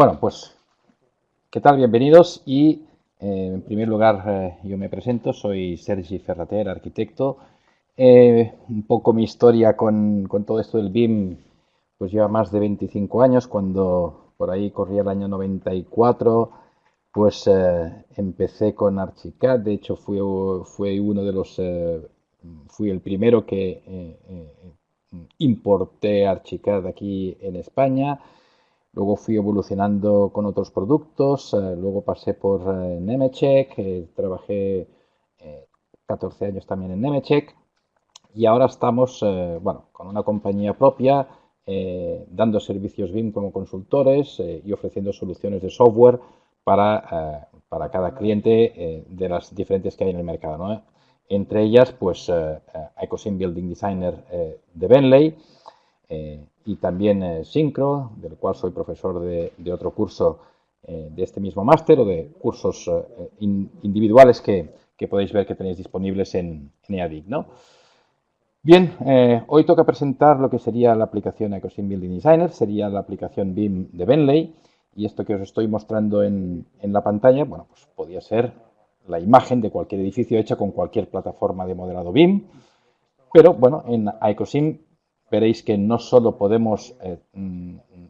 Bueno, pues, ¿qué tal? Bienvenidos y en primer lugar yo me presento, soy Sergi Ferrater, arquitecto. Un poco mi historia con todo esto del BIM, pues lleva más de 25 años, cuando por ahí corría el año 94, pues empecé con Archicad. De hecho fui uno de los, fui el primero que importé Archicad aquí en España. Luego fui evolucionando con otros productos, luego pasé por Nemetschek, trabajé eh, 14 años también en Nemetschek y ahora estamos, bueno, con una compañía propia, dando servicios BIM como consultores y ofreciendo soluciones de software para cada cliente de las diferentes que hay en el mercado, ¿no? Entre ellas, pues, Ecosim Building Designer de Bentley, y también Syncro, del cual soy profesor de otro curso de este mismo máster o de cursos individuales que podéis ver que tenéis disponibles en EADIC, ¿no? Bien, hoy toca presentar lo que sería la aplicación Ecosim Building Designer, sería la aplicación BIM de Bentley, y esto que os estoy mostrando en la pantalla, bueno, pues podría ser la imagen de cualquier edificio hecha con cualquier plataforma de modelado BIM, pero bueno, en Ecosim veréis que no solo podemos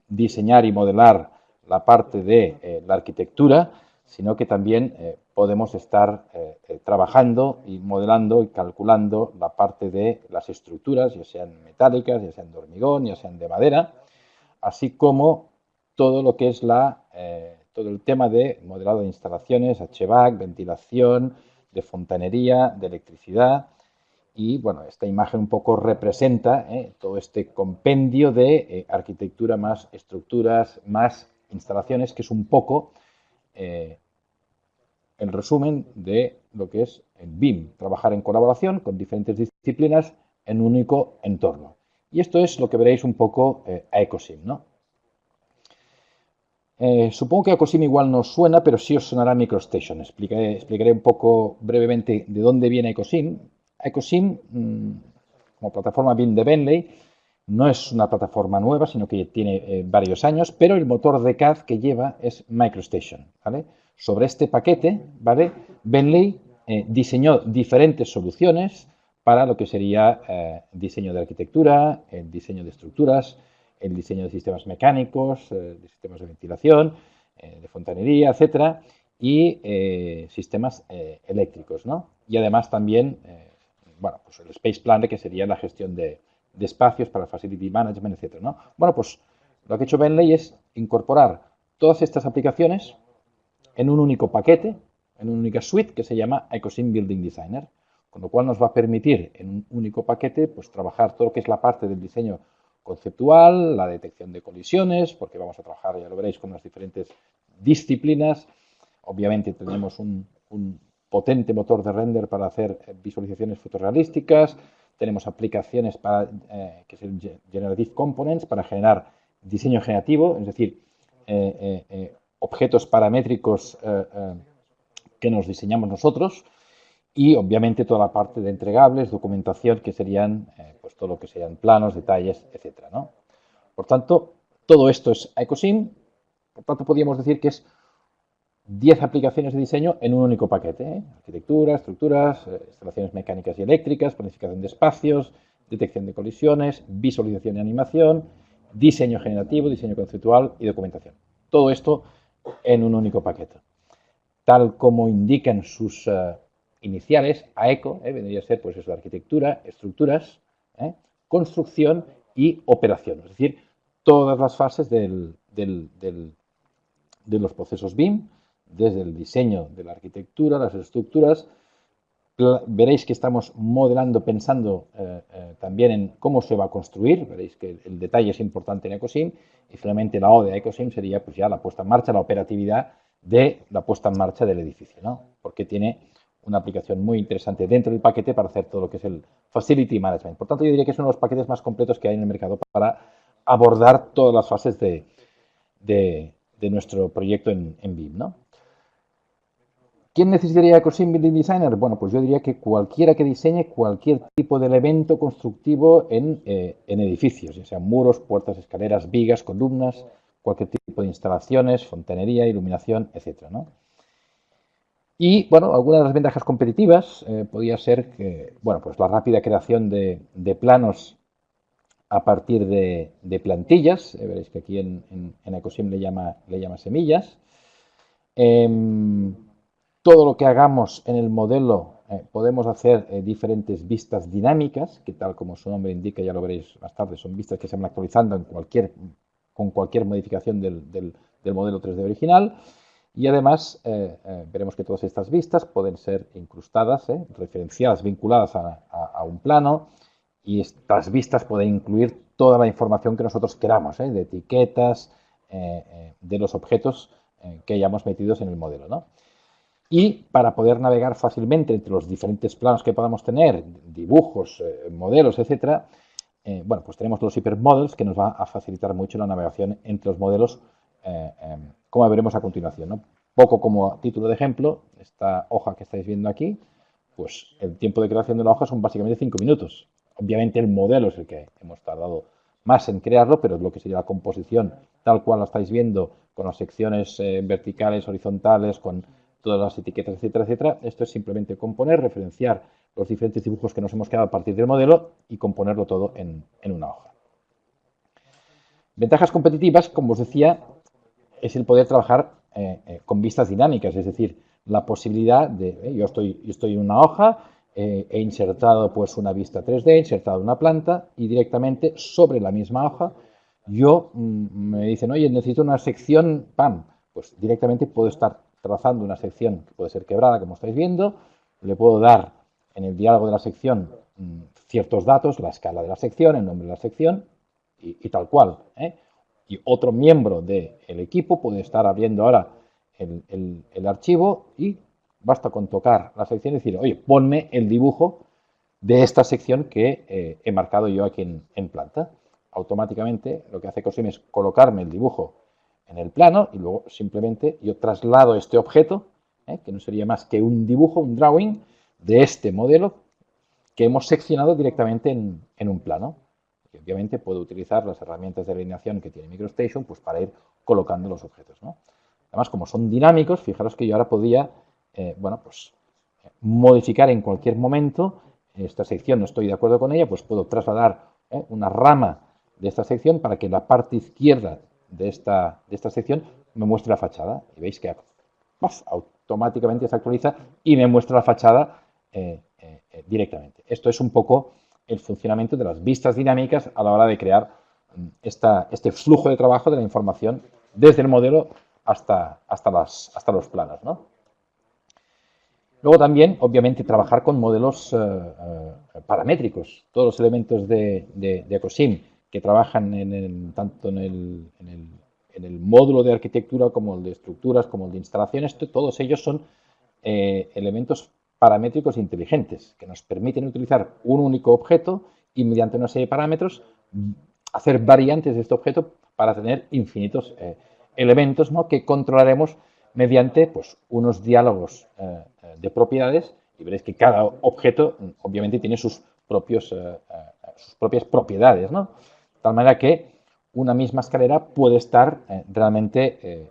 diseñar y modelar la parte de la arquitectura, sino que también podemos estar trabajando y modelando y calculando la parte de las estructuras, ya sean metálicas, ya sean de hormigón, ya sean de madera, así como todo lo que es todo el tema de modelado de instalaciones, HVAC, ventilación, de fontanería, de electricidad. Y bueno, esta imagen un poco representa todo este compendio de arquitectura más estructuras, más instalaciones, que es un poco eh, el resumen de lo que es el BIM, trabajar en colaboración con diferentes disciplinas en un único entorno. Y esto es lo que veréis un poco a Ecosim, ¿no? Supongo que Ecosim igual no os suena, pero sí os sonará MicroStation. Explicaré un poco brevemente de dónde viene Ecosim. Ecosim, como plataforma BIM de Bentley, no es una plataforma nueva, sino que tiene varios años, pero el motor de CAD que lleva es MicroStation, ¿vale? Sobre este paquete, ¿vale? Bentley diseñó diferentes soluciones para lo que sería diseño de arquitectura, el diseño de estructuras, el diseño de sistemas mecánicos, de sistemas de ventilación, de fontanería, etcétera, y sistemas eléctricos, ¿no? Y además también, bueno, pues el Space Planner, que sería la gestión de espacios para Facility Management, etcétera, ¿no? Bueno, pues lo que ha hecho Bentley es incorporar todas estas aplicaciones en un único paquete, en una única suite que se llama Ecosim Building Designer, con lo cual nos va a permitir en un único paquete pues trabajar todo lo que es la parte del diseño conceptual, la detección de colisiones, porque vamos a trabajar, ya lo veréis, con las diferentes disciplinas. Obviamente tenemos un potente motor de render para hacer visualizaciones fotorrealísticas, tenemos aplicaciones para, que son Generative Components, para generar diseño generativo, es decir, objetos paramétricos que nos diseñamos nosotros, y obviamente toda la parte de entregables, documentación, que serían pues todo lo que serían planos, detalles, etcétera, ¿no? Por tanto, todo esto es Ecosim. Por tanto, podríamos decir que es 10 aplicaciones de diseño en un único paquete, ¿eh? Arquitectura, estructuras, instalaciones mecánicas y eléctricas, planificación de espacios, detección de colisiones, visualización y animación, diseño generativo, diseño conceptual y documentación. Todo esto en un único paquete. Tal como indican sus iniciales, AECO, vendría a ser pues eso, arquitectura, estructuras, construcción y operación. Es decir, todas las fases de los procesos BIM, desde el diseño de la arquitectura, las estructuras. Veréis que estamos modelando, pensando también en cómo se va a construir. Veréis que el detalle es importante en Ecosim. Y finalmente la O de Ecosim sería pues ya la puesta en marcha, la operatividad de la puesta en marcha del edificio, ¿no? Porque tiene una aplicación muy interesante dentro del paquete para hacer todo lo que es el Facility Management. Por tanto, yo diría que es uno de los paquetes más completos que hay en el mercado para abordar todas las fases de nuestro proyecto en BIM, ¿no? ¿Quién necesitaría Ecosim Building Designer? Bueno, pues yo diría que cualquiera que diseñe cualquier tipo de elemento constructivo en edificios, ya sean muros, puertas, escaleras, vigas, columnas, cualquier tipo de instalaciones, fontanería, iluminación, etcétera, ¿no? Y, bueno, algunas de las ventajas competitivas podría ser que, bueno, pues la rápida creación de planos a partir de plantillas. Veréis que aquí en Ecosim le llama semillas. Todo lo que hagamos en el modelo podemos hacer diferentes vistas dinámicas, que tal como su nombre indica, ya lo veréis más tarde, son vistas que se van actualizando con cualquier modificación del modelo 3D original. Y además veremos que todas estas vistas pueden ser incrustadas, referenciadas, vinculadas a un plano, y estas vistas pueden incluir toda la información que nosotros queramos, de etiquetas, de los objetos que hayamos metidos en el modelo, ¿no? Y para poder navegar fácilmente entre los diferentes planos que podamos tener, dibujos, modelos, etcétera, bueno, pues tenemos los hypermodels que nos va a facilitar mucho la navegación entre los modelos, como veremos a continuación, ¿no? Poco como título de ejemplo, esta hoja que estáis viendo aquí, pues el tiempo de creación de la hoja son básicamente 5 minutos. Obviamente el modelo es el que hemos tardado más en crearlo, pero es lo que sería la composición tal cual la estáis viendo, con las secciones verticales, horizontales, con todas las etiquetas, etcétera, etcétera. Esto es simplemente componer, referenciar los diferentes dibujos que nos hemos quedado a partir del modelo y componerlo todo en una hoja. Ventajas competitivas, como os decía, es el poder trabajar con vistas dinámicas, es decir, la posibilidad de, yo estoy en una hoja, he insertado pues una vista 3D, he insertado una planta y directamente sobre la misma hoja me dicen, oye, necesito una sección, ¡pam! Pues directamente puedo estar trazando una sección que puede ser quebrada, como estáis viendo, le puedo dar en el diálogo de la sección ciertos datos, la escala de la sección, el nombre de la sección y tal cual, y otro miembro del equipo puede estar abriendo ahora el archivo y basta con tocar la sección y decir, oye, ponme el dibujo de esta sección que he marcado yo aquí en planta. Automáticamente lo que hace Ecosim es colocarme el dibujo en el plano y luego simplemente yo traslado este objeto, que no sería más que un dibujo, un drawing de este modelo que hemos seccionado directamente en un plano. Y obviamente puedo utilizar las herramientas de alineación que tiene MicroStation pues, para ir colocando los objetos, ¿no? Además, como son dinámicos, fijaros que yo ahora podía bueno, pues, modificar en cualquier momento esta sección, no estoy de acuerdo con ella, pues puedo trasladar una rama de esta sección para que la parte izquierda de esta sección me muestre la fachada. Y veis que automáticamente se actualiza y me muestra la fachada directamente. Esto es un poco el funcionamiento de las vistas dinámicas a la hora de crear este flujo de trabajo de la información desde el modelo hasta los planos, ¿no? Luego también, obviamente, trabajar con modelos paramétricos. Todos los elementos de Ecosim que trabajan tanto en el módulo de arquitectura como el de estructuras, como el de instalaciones, todos ellos son elementos paramétricos inteligentes que nos permiten utilizar un único objeto y mediante una serie de parámetros hacer variantes de este objeto para tener infinitos elementos, ¿no?, que controlaremos mediante pues, unos diálogos de propiedades y veréis que cada objeto obviamente tiene sus propias propiedades, ¿no? De tal manera que una misma escalera puede estar realmente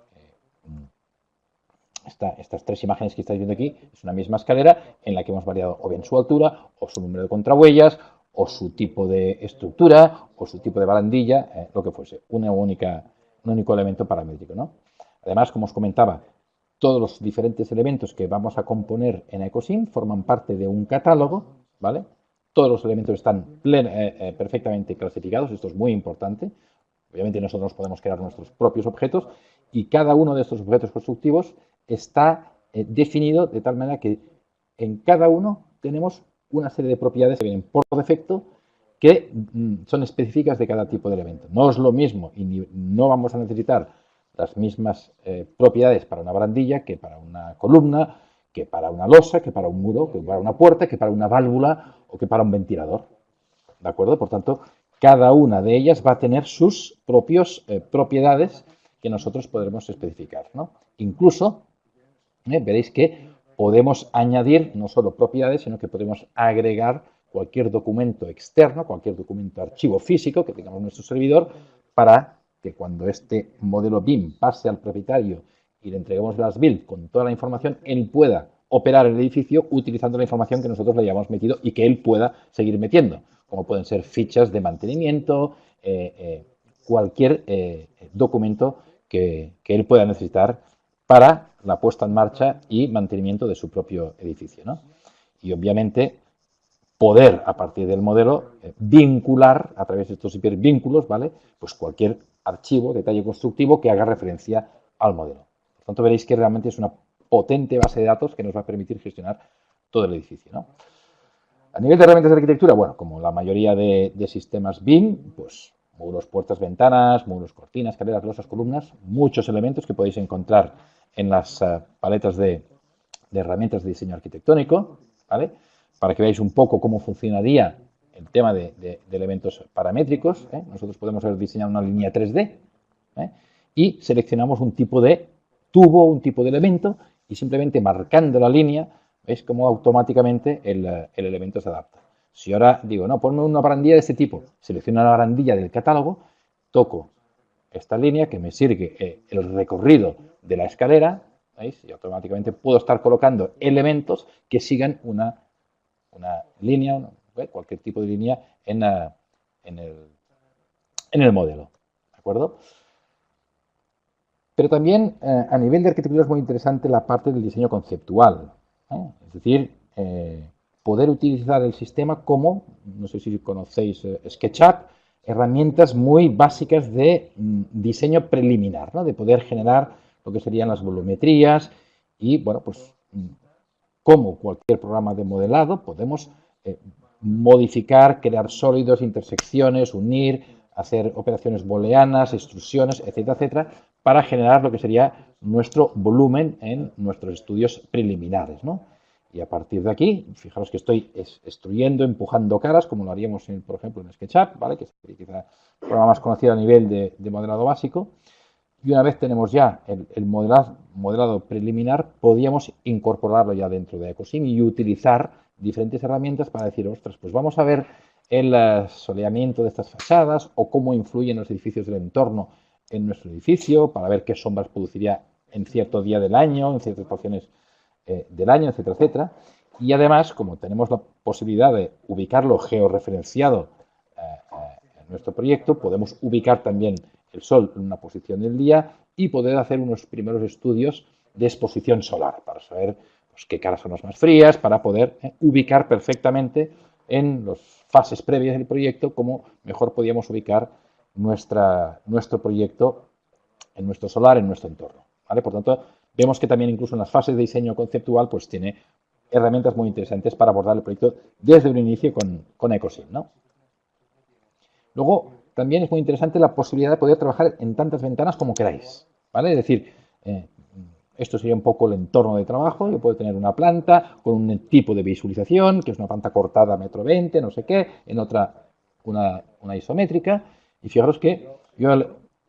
estas tres imágenes que estáis viendo aquí es una misma escalera en la que hemos variado o bien su altura o su número de contrahuellas o su tipo de estructura o su tipo de barandilla, lo que fuese, un único elemento paramétrico, ¿no? Además, como os comentaba, todos los diferentes elementos que vamos a componer en Ecosim forman parte de un catálogo, ¿vale? Todos los elementos están perfectamente clasificados, esto es muy importante. Obviamente nosotros podemos crear nuestros propios objetos y cada uno de estos objetos constructivos está definido de tal manera que en cada uno tenemos una serie de propiedades que vienen por defecto que son específicas de cada tipo de elemento. No es lo mismo y no vamos a necesitar las mismas propiedades para una barandilla que para una columna, que para una losa, que para un muro, que para una puerta, que para una válvula o que para un ventilador. ¿De acuerdo? Por tanto, cada una de ellas va a tener sus propias propiedades que nosotros podremos especificar, ¿no? Incluso, veréis que podemos añadir no solo propiedades, sino que podemos agregar cualquier documento externo, cualquier documento archivo físico que tengamos en nuestro servidor para que cuando este modelo BIM pase al propietario y le entreguemos las build con toda la información, él pueda operar el edificio utilizando la información que nosotros le hayamos metido y que él pueda seguir metiendo, como pueden ser fichas de mantenimiento, cualquier documento que él pueda necesitar para la puesta en marcha y mantenimiento de su propio edificio, ¿no? Y obviamente poder, a partir del modelo, vincular a través de estos hipervínculos, ¿vale? Pues cualquier archivo, detalle constructivo que haga referencia al modelo. Por tanto, veréis que realmente es una potente base de datos que nos va a permitir gestionar todo el edificio, ¿no? A nivel de herramientas de arquitectura, bueno, como la mayoría de sistemas BIM, pues módulos, puertas, ventanas, módulos, cortinas, escaleras, losas, columnas, muchos elementos que podéis encontrar en las paletas de herramientas de diseño arquitectónico, ¿vale? Para que veáis un poco cómo funcionaría el tema de elementos paramétricos. Nosotros podemos haber diseñado una línea 3D y seleccionamos un tipo de tubo, un tipo de elemento y simplemente marcando la línea, veis cómo automáticamente el elemento se adapta. Si ahora digo, no, ponme una barandilla de este tipo, selecciono la barandilla del catálogo, toco esta línea que me sirve el recorrido de la escalera, ¿veis? Y automáticamente puedo estar colocando elementos que sigan una línea, cualquier tipo de línea en el modelo. ¿De acuerdo? Pero también a nivel de arquitectura es muy interesante la parte del diseño conceptual. Es decir, poder utilizar el sistema como, no sé si conocéis SketchUp, herramientas muy básicas de diseño preliminar, ¿no? De poder generar lo que serían las volumetrías y, bueno, pues como cualquier programa de modelado podemos modificar, crear sólidos, intersecciones, unir, hacer operaciones booleanas, extrusiones, etcétera, etcétera, para generar lo que sería nuestro volumen en nuestros estudios preliminares, ¿no? Y a partir de aquí, fijaros que estoy extruyendo, empujando caras, como lo haríamos, por ejemplo, en SketchUp, ¿vale? Que es quizá el programa más conocido a nivel de modelado básico. Y una vez tenemos ya el modelado preliminar, podríamos incorporarlo ya dentro de Ecosim y utilizar diferentes herramientas para decir, ostras, pues vamos a ver el soleamiento de estas fachadas o cómo influyen los edificios del entorno en nuestro edificio, para ver qué sombras produciría en cierto día del año, en ciertas estaciones del año, etcétera, etcétera. Y además, como tenemos la posibilidad de ubicarlo georreferenciado en nuestro proyecto, podemos ubicar también el Sol en una posición del día y poder hacer unos primeros estudios de exposición solar para saber pues, qué caras son las más frías, para poder ubicar perfectamente en las fases previas del proyecto cómo mejor podíamos ubicar nuestro proyecto en nuestro solar, en nuestro entorno. ¿Vale? Por tanto, vemos que también incluso en las fases de diseño conceptual pues tiene herramientas muy interesantes para abordar el proyecto desde un inicio con Ecosim, ¿no? Luego, también es muy interesante la posibilidad de poder trabajar en tantas ventanas como queráis, ¿vale? Es decir, esto sería un poco el entorno de trabajo. Yo puedo tener una planta con un tipo de visualización, que es una planta cortada a 1,20 m, no sé qué, en otra una isométrica. Y fijaros que yo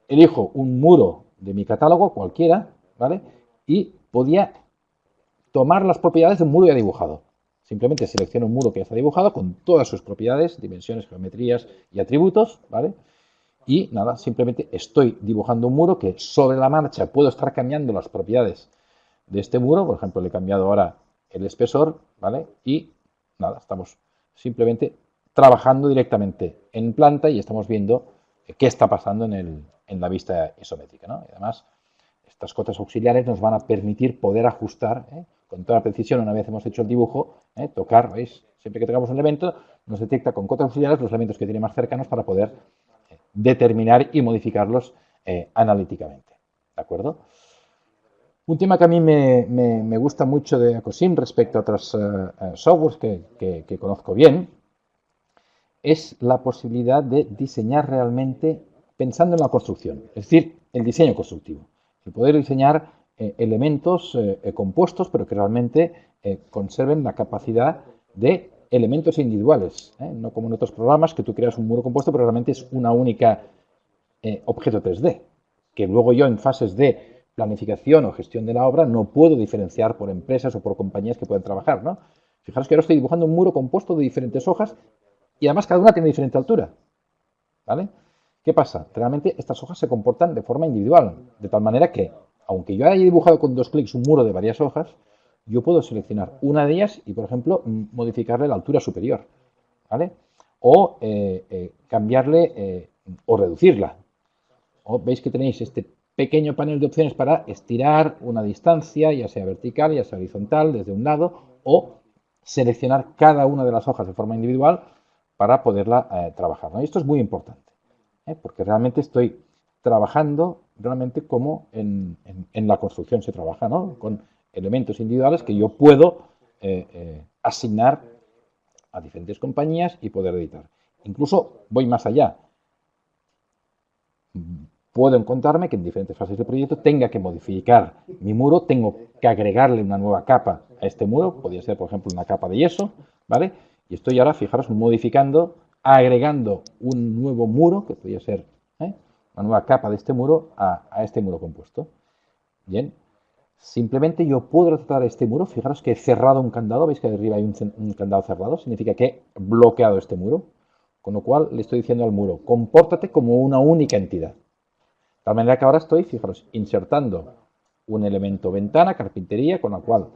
elijo un muro de mi catálogo, cualquiera, ¿vale? Y podía tomar las propiedades de un muro ya dibujado. Simplemente selecciono un muro que ya está dibujado con todas sus propiedades, dimensiones, geometrías y atributos, ¿vale? Y nada, simplemente estoy dibujando un muro que sobre la marcha puedo estar cambiando las propiedades de este muro. Por ejemplo, le he cambiado ahora el espesor, ¿vale? Y nada, estamos simplemente trabajando directamente en planta y estamos viendo qué está pasando en la vista isométrica, ¿no? Y además, estas cotas auxiliares nos van a permitir poder ajustar con toda precisión una vez hemos hecho el dibujo, tocar, ¿veis? Siempre que tengamos un elemento, nos detecta con cotas auxiliares los elementos que tiene más cercanos para poder determinar y modificarlos analíticamente. ¿De acuerdo? Un tema que a mí me gusta mucho de Ecosim respecto a otros softwares que conozco bien es la posibilidad de diseñar realmente pensando en la construcción, es decir, el diseño constructivo. El poder diseñar elementos compuestos, pero que realmente conserven la capacidad de elementos individuales, no como en otros programas que tú creas un muro compuesto, pero realmente es una única objeto 3D, que luego yo en fases de planificación o gestión de la obra no puedo diferenciar por empresas o por compañías que pueden trabajar, ¿no? Fijaros que ahora estoy dibujando un muro compuesto de diferentes hojas y además cada una tiene diferente altura, ¿vale? ¿Qué pasa? Realmente estas hojas se comportan de forma individual, de tal manera que, aunque yo haya dibujado con 2 clics un muro de varias hojas, yo puedo seleccionar una de ellas y, por ejemplo, modificarle la altura superior, ¿vale? O cambiarle o reducirla. O veis que tenéis este pequeño panel de opciones para estirar una distancia, ya sea vertical, ya sea horizontal, desde un lado, o seleccionar cada una de las hojas de forma individual para poderla trabajar, ¿no? Y esto es muy importante, porque realmente estoy trabajando realmente como en la construcción se trabaja, ¿no? Con elementos individuales que yo puedo asignar a diferentes compañías y poder editar. Incluso voy más allá. Puedo encontrarme que en diferentes fases del proyecto tenga que modificar mi muro, tengo que agregarle una nueva capa a este muro, podría ser, por ejemplo, una capa de yeso, ¿vale? Y estoy ahora, fijaros, modificando, agregando un nuevo muro, que podría ser una nueva capa de este muro a este muro compuesto. Bien, simplemente yo puedo tratar este muro, fijaros que he cerrado un candado, veis que arriba hay un candado cerrado, significa que he bloqueado este muro, con lo cual le estoy diciendo al muro, compórtate como una única entidad. De tal manera que ahora estoy, fijaros, insertando un elemento ventana, carpintería, con la cual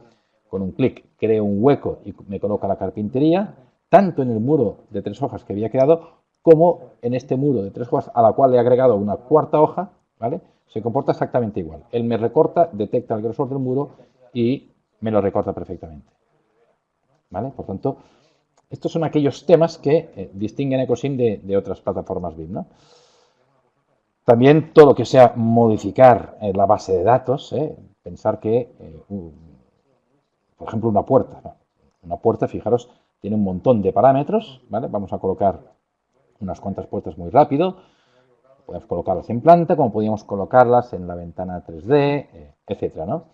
con un clic creo un hueco y me coloca la carpintería, tanto en el muro de 3 hojas que había creado, como en este muro de 3 hojas a la cual le he agregado una cuarta hoja, ¿vale? Se comporta exactamente igual. Él me recorta, detecta el grosor del muro y me lo recorta perfectamente, ¿vale? Por tanto, estos son aquellos temas que distinguen a Ecosim de otras plataformas BIM, ¿no? También todo lo que sea modificar la base de datos, pensar que, por ejemplo, una puerta. ¿No? Una puerta, fijaros, tiene un montón de parámetros, ¿vale? Vamos a colocar unas cuantas puertas muy rápido. Podemos colocarlas en planta, como podíamos colocarlas en la ventana 3D, etcétera, ¿no?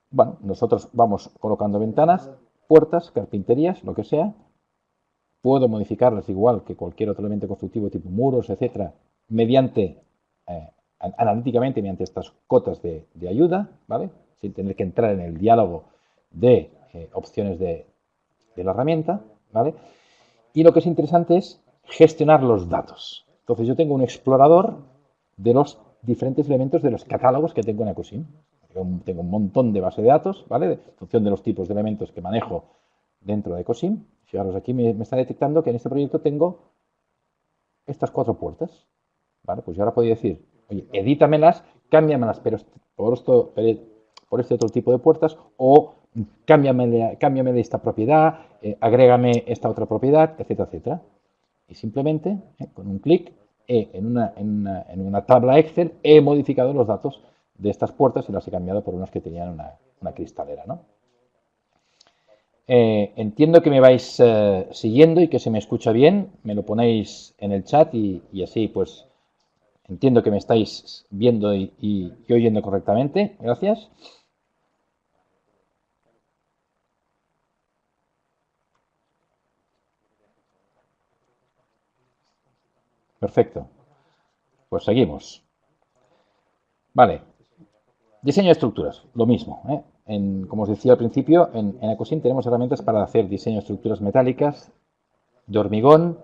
Bueno, nosotros vamos colocando ventanas, puertas, carpinterías, lo que sea. Puedo modificarlas igual que cualquier otro elemento constructivo tipo muros, etcétera, mediante analíticamente mediante estas cotas de ayuda, ¿vale? Sin tener que entrar en el diálogo de opciones de la herramienta, ¿vale? Y lo que es interesante es gestionar los datos. Entonces yo tengo un explorador de los diferentes elementos de los catálogos que tengo en Ecosim. Tengo un montón de base de datos, ¿vale? En función de los tipos de elementos que manejo dentro de Ecosim. Fijaros, aquí me está detectando que en este proyecto tengo estas 4 puertas. ¿Vale? Pues yo ahora podría decir, oye, edítamelas, cámbiamelas pero por este otro tipo de puertas, o cámbiame de esta propiedad, agrégame esta otra propiedad, etcétera, etcétera. Y simplemente, con un clic, en una tabla Excel, he modificado los datos de estas puertas y las he cambiado por unas que tenían una cristalera, ¿no? Entiendo que me vais siguiendo y que se me escucha bien. Me lo ponéis en el chat y así pues entiendo que me estáis viendo y oyendo correctamente. Gracias. Perfecto. Pues seguimos. Vale. Diseño de estructuras. Lo mismo. Como os decía al principio, en Ecosim tenemos herramientas para hacer diseño de estructuras metálicas, de hormigón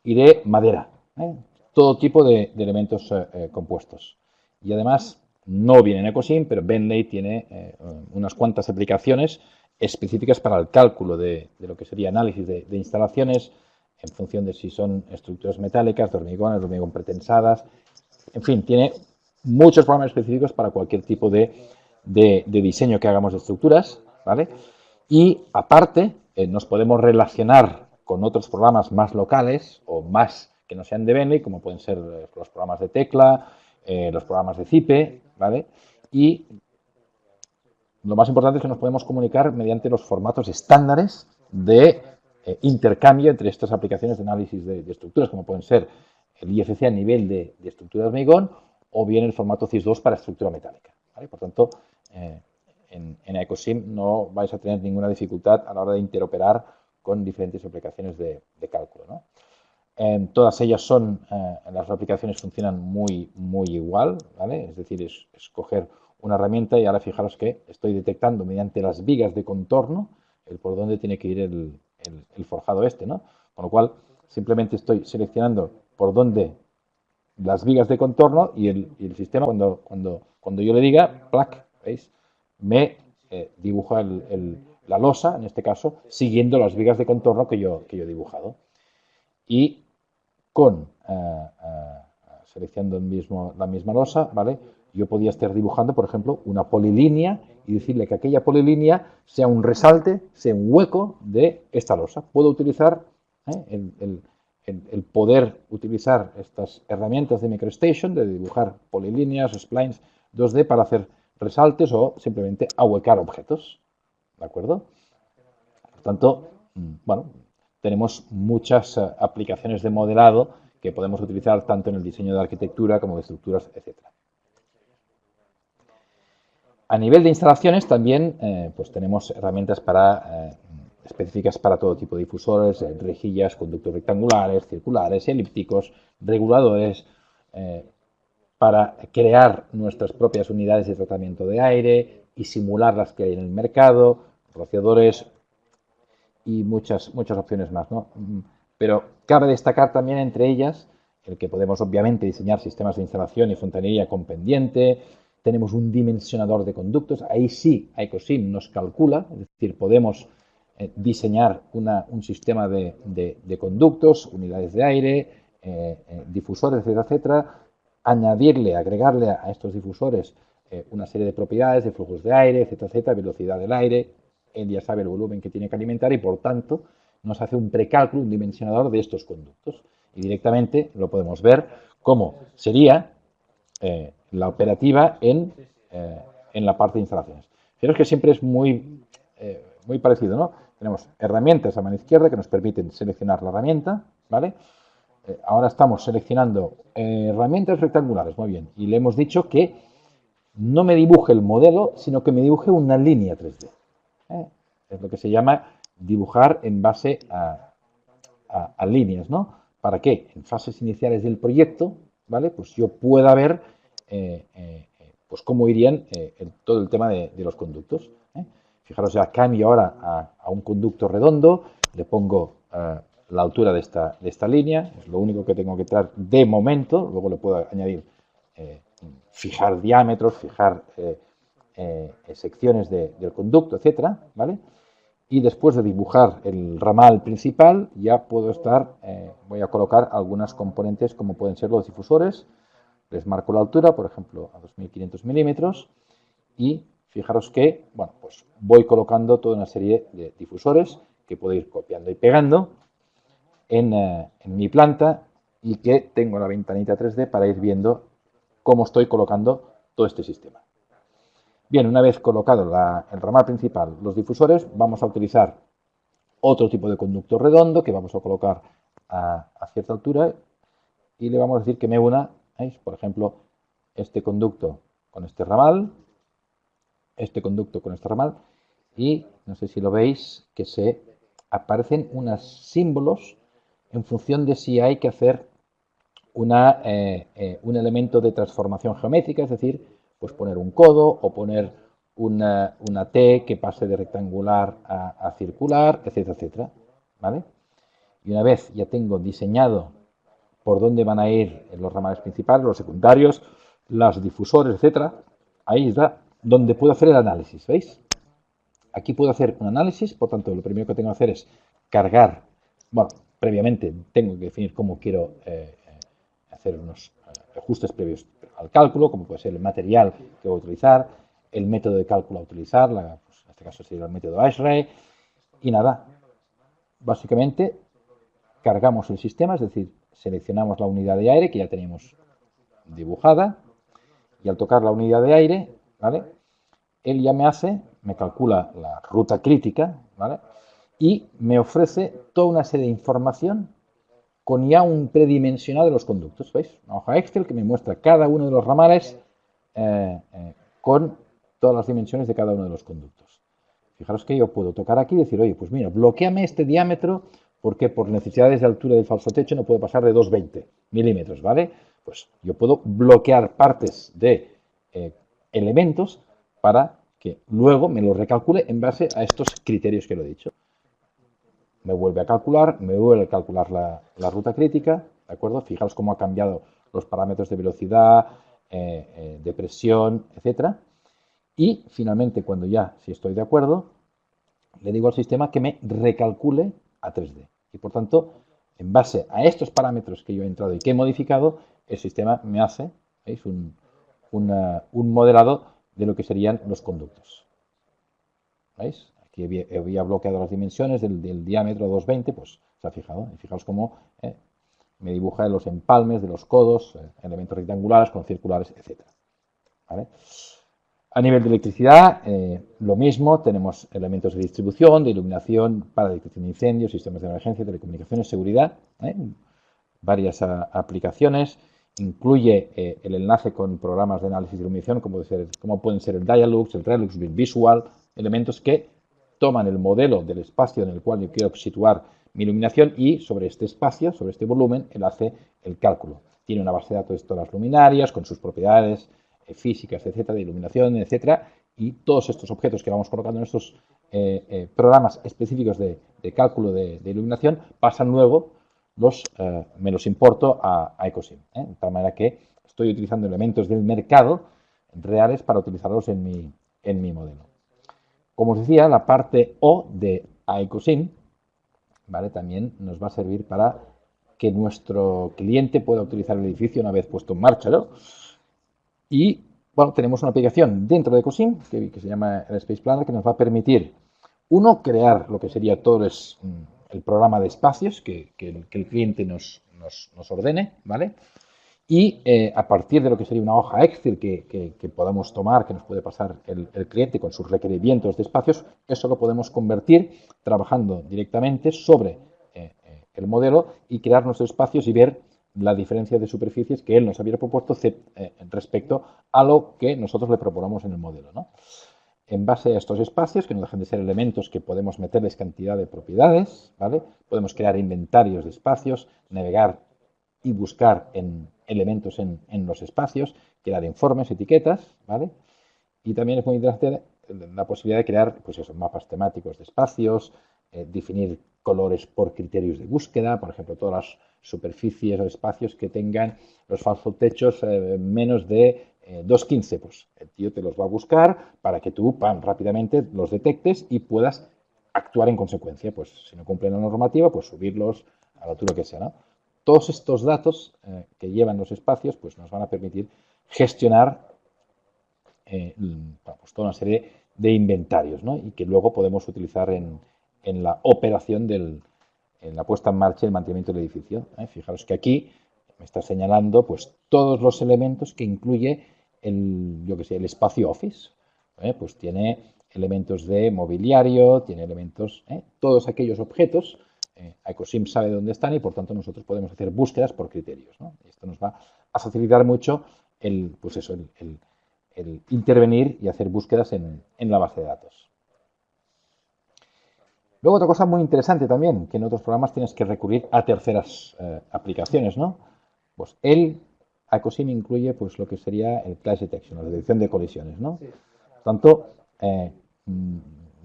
y de madera. Todo tipo de elementos compuestos. Y además, no viene en Ecosim, pero Bentley tiene unas cuantas aplicaciones específicas para el cálculo de lo que sería análisis de instalaciones en función de si son estructuras metálicas, de hormigón pretensadas. En fin, tiene muchos programas específicos para cualquier tipo de diseño que hagamos de estructuras, ¿vale? Y aparte, nos podemos relacionar con otros programas más locales o más que no sean de Bentley, como pueden ser los programas de Tecla, los programas de Zipe, ¿vale? Y lo más importante es que nos podemos comunicar mediante los formatos estándares de intercambio entre estas aplicaciones de análisis de estructuras, como pueden ser el IFC a nivel de estructura de hormigón o bien el formato CIS2 para estructura metálica, ¿vale? Por tanto, en Ecosim no vais a tener ninguna dificultad a la hora de interoperar con diferentes aplicaciones de cálculo, ¿no? Todas ellas son, las aplicaciones funcionan muy igual, ¿vale? Es decir, es coger una herramienta y ahora fijaros que estoy detectando mediante las vigas de contorno el por dónde tiene que ir el forjado este, ¿no? Con lo cual, simplemente estoy seleccionando por dónde las vigas de contorno y el sistema, cuando yo le diga, plac, ¿veis? Me dibuja la losa, en este caso, siguiendo las vigas de contorno que yo he dibujado. Y con seleccionando la misma losa, ¿vale? Yo podía estar dibujando, por ejemplo, una polilínea y decirle que aquella polilínea sea un resalte, sea un hueco de esta losa. Puedo utilizar el poder utilizar estas herramientas de MicroStation, de dibujar polilíneas, splines 2D para hacer resaltes o simplemente ahuecar objetos. ¿De acuerdo? Por tanto, bueno, tenemos muchas aplicaciones de modelado que podemos utilizar tanto en el diseño de arquitectura como de estructuras, etc. A nivel de instalaciones también pues tenemos herramientas específicas para todo tipo de difusores, rejillas, conductos rectangulares, circulares, elípticos, reguladores, para crear nuestras propias unidades de tratamiento de aire y simular las que hay en el mercado, rociadores y muchas opciones más, ¿no? Pero cabe destacar también entre ellas el que podemos obviamente diseñar sistemas de instalación y fontanería con pendiente, tenemos un dimensionador de conductos, ahí sí IcoSim nos calcula, es decir, podemos diseñar un sistema de conductos, unidades de aire, difusores, etcétera, etcétera, agregarle a estos difusores una serie de propiedades, de flujos de aire, etcétera, etcétera, velocidad del aire, él ya sabe el volumen que tiene que alimentar y por tanto nos hace un precálculo, un dimensionador de estos conductos. Y directamente lo podemos ver cómo sería la operativa en la parte de instalaciones. Fijaros que siempre es muy parecido, ¿no? Tenemos herramientas a mano izquierda que nos permiten seleccionar la herramienta, ¿vale? Ahora estamos seleccionando herramientas rectangulares, muy bien, y le hemos dicho que no me dibuje el modelo, sino que me dibuje una línea 3D. Es lo que se llama dibujar en base a líneas, ¿no? ¿Para qué? En fases iniciales del proyecto, ¿vale? Pues yo pueda ver pues cómo irían todo el tema de los conductos. Fijaros, ya cambio ahora a un conducto redondo, le pongo la altura de esta línea, es lo único que tengo que traer de momento, luego le puedo añadir, fijar diámetros, fijar secciones del conducto, etcétera, ¿vale? Y después de dibujar el ramal principal, ya puedo voy a colocar algunas componentes como pueden ser los difusores, les marco la altura, por ejemplo, a 2500 milímetros, y fijaros que, bueno, pues voy colocando toda una serie de difusores que puedo ir copiando y pegando en mi planta y que tengo la ventanita 3D para ir viendo cómo estoy colocando todo este sistema. Bien, una vez colocado el ramal principal, los difusores, vamos a utilizar otro tipo de conducto redondo que vamos a colocar a cierta altura y le vamos a decir que me una, ¿veis? Por ejemplo, este conducto con este ramal, este conducto con este ramal y, no sé si lo veis, que se aparecen unos símbolos en función de si hay que hacer un elemento de transformación geométrica, es decir, pues poner un codo o poner una T que pase de rectangular a circular, etcétera, etcétera, ¿vale? Y una vez ya tengo diseñado por dónde van a ir los ramales principales, los secundarios, los difusores, etcétera, ahí está donde puedo hacer el análisis, ¿veis? Aquí puedo hacer un análisis, por tanto, lo primero que tengo que hacer es cargar, bueno, previamente tengo que definir cómo quiero hacer unos ajustes previos al cálculo, como puede ser el material que voy a utilizar, el método de cálculo a utilizar, pues en este caso sería el método ASRAE, y nada, básicamente cargamos el sistema, es decir, seleccionamos la unidad de aire que ya teníamos dibujada, y al tocar la unidad de aire, ¿vale? Él ya me calcula la ruta crítica, ¿vale? Y me ofrece toda una serie de información con ya un predimensionado de los conductos, ¿veis? Una hoja Excel que me muestra cada uno de los ramales con todas las dimensiones de cada uno de los conductos. Fijaros que yo puedo tocar aquí y decir, oye, pues mira, bloqueame este diámetro porque por necesidades de altura del falso techo no puede pasar de 2,20 milímetros, ¿vale? Pues yo puedo bloquear partes de elementos para que luego me lo recalcule en base a estos criterios que lo he dicho. Me vuelve a calcular la ruta crítica, ¿de acuerdo? Fijaos cómo ha cambiado los parámetros de velocidad, de presión, etcétera. Y finalmente, cuando ya, si estoy de acuerdo, le digo al sistema que me recalcule a 3D. Y por tanto, en base a estos parámetros que yo he entrado y que he modificado, el sistema me hace, ¿veis?, un modelado de lo que serían los conductos. ¿Veis? Aquí había bloqueado las dimensiones del diámetro 220, pues se ha fijado. Y fijaos cómo me dibuja los empalmes de los codos, elementos rectangulares con circulares, etc. ¿Vale? A nivel de electricidad, lo mismo, tenemos elementos de distribución, de iluminación para detección de incendios, sistemas de emergencia, telecomunicaciones, seguridad, varias aplicaciones. Incluye el enlace con programas de análisis de iluminación, como pueden ser el Dialux, el Relux, el Visual, elementos que toman el modelo del espacio en el cual yo quiero situar mi iluminación y sobre este espacio, sobre este volumen, él hace el cálculo. Tiene una base de datos de todas las luminarias, con sus propiedades físicas, etcétera, de iluminación, etcétera, y todos estos objetos que vamos colocando en estos programas específicos de cálculo de iluminación pasan luego me los importo a Ecosim, de tal manera que estoy utilizando elementos del mercado reales para utilizarlos en mi modelo. Como os decía, la parte O de Ecosim, ¿vale?, también nos va a servir para que nuestro cliente pueda utilizar el edificio una vez puesto en marcha, ¿no? Y, bueno, tenemos una aplicación dentro de Ecosim que se llama el Space Planner, que nos va a permitir, uno, crear lo que sería todo el programa de espacios que el cliente nos ordene, ¿vale? Y a partir de lo que sería una hoja Excel que podamos tomar, que nos puede pasar el cliente con sus requerimientos de espacios, eso lo podemos convertir trabajando directamente sobre el modelo y crear nuestros espacios y ver la diferencia de superficies que él nos había propuesto respecto a lo que nosotros le proponemos en el modelo, ¿no? En base a estos espacios, que no dejan de ser elementos que podemos meterles cantidad de propiedades, ¿vale? Podemos crear inventarios de espacios, navegar y buscar en elementos en los espacios, crear informes, etiquetas, ¿vale? Y también es muy interesante la posibilidad de crear, pues eso, mapas temáticos de espacios, definir colores por criterios de búsqueda, por ejemplo, todas las superficies o espacios que tengan los falsos techos menos de 2,15, pues el tío te los va a buscar para que tú, rápidamente los detectes y puedas actuar en consecuencia. Pues si no cumplen la normativa, pues subirlos a la altura que sea, ¿no? Todos estos datos que llevan los espacios, pues nos van a permitir gestionar pues toda una serie de inventarios, ¿no? Y que luego podemos utilizar en la operación en la puesta en marcha y el mantenimiento del edificio. Fijaros que aquí me está señalando pues todos los elementos que incluye el espacio Office. Pues tiene elementos de mobiliario, tiene elementos, todos aquellos objetos. Ecosim sabe dónde están y por tanto nosotros podemos hacer búsquedas por criterios, ¿no? Esto nos va a facilitar mucho el intervenir y hacer búsquedas en la base de datos. Luego otra cosa muy interesante también, que en otros programas tienes que recurrir a terceras aplicaciones, ¿no? Pues Ecosim incluye pues lo que sería el Clash Detection, la detección de colisiones, ¿no? Sí. Por tanto,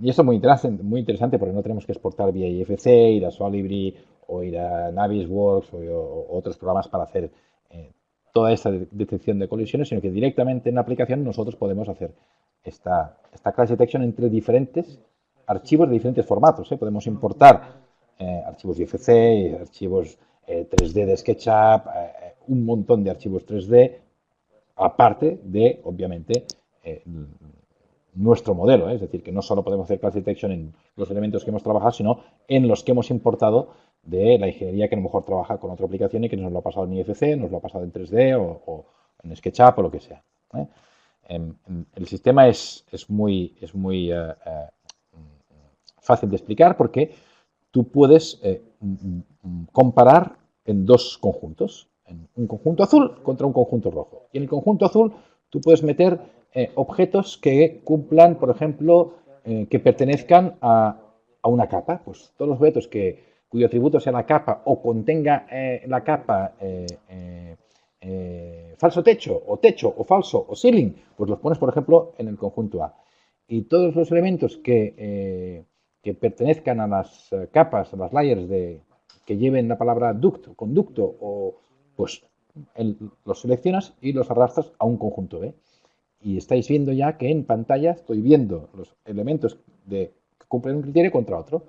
y esto es muy interesante porque no tenemos que exportar vía IFC, ir a Solibri o ir a Navisworks o otros programas para hacer toda esta detección de colisiones, sino que directamente en la aplicación nosotros podemos hacer esta Clash Detection entre diferentes archivos de diferentes formatos. Podemos importar archivos IFC, archivos 3D de SketchUp, un montón de archivos 3D, aparte de, obviamente, nuestro modelo. Es decir, que no solo podemos hacer Clash Detection en los elementos que hemos trabajado, sino en los que hemos importado de la ingeniería que a lo mejor trabaja con otra aplicación y que nos lo ha pasado en IFC, nos lo ha pasado en 3D o en SketchUp o lo que sea. El sistema es muy fácil de explicar porque tú puedes comparar en dos conjuntos, en un conjunto azul contra un conjunto rojo. Y en el conjunto azul tú puedes meter objetos que cumplan, por ejemplo, que pertenezcan a una capa. Pues todos los objetos cuyo atributo sea la capa o contenga la capa falso techo o falso o ceiling, pues los pones, por ejemplo, en el conjunto A. Y todos los elementos que pertenezcan a las capas, a las layers que lleven la palabra duct, conducto, o pues los seleccionas y los arrastras a un conjunto B. Y estáis viendo ya que en pantalla estoy viendo los elementos que cumplen un criterio contra otro.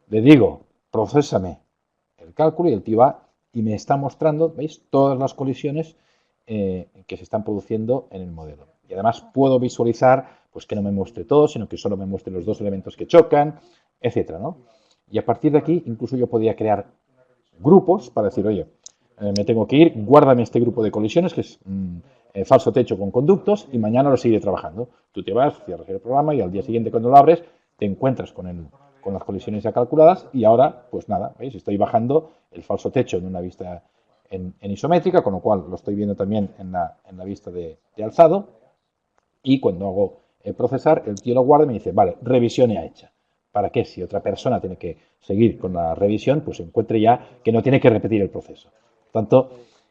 Le digo, procésame el cálculo y el tío va y me está mostrando, ¿veis?, todas las colisiones que se están produciendo en el modelo. Y además puedo visualizar, pues que no me muestre todo, sino que solo me muestre los dos elementos que chocan, etcétera, ¿no? Y a partir de aquí, incluso yo podría crear grupos para decir, oye, me tengo que ir, guárdame este grupo de colisiones, que es falso techo con conductos, y mañana lo seguiré trabajando. Tú te vas, cierras el programa y al día siguiente cuando lo abres te encuentras con las colisiones ya calculadas y ahora, pues nada, ¿veis? Estoy bajando el falso techo en una vista en isométrica, con lo cual lo estoy viendo también en la vista de alzado, y cuando hago procesar, el tío lo guarda y me dice, vale, revisión ya hecha. ¿Para qué? Si otra persona tiene que seguir con la revisión, pues encuentre ya que no tiene que repetir el proceso. Por tanto,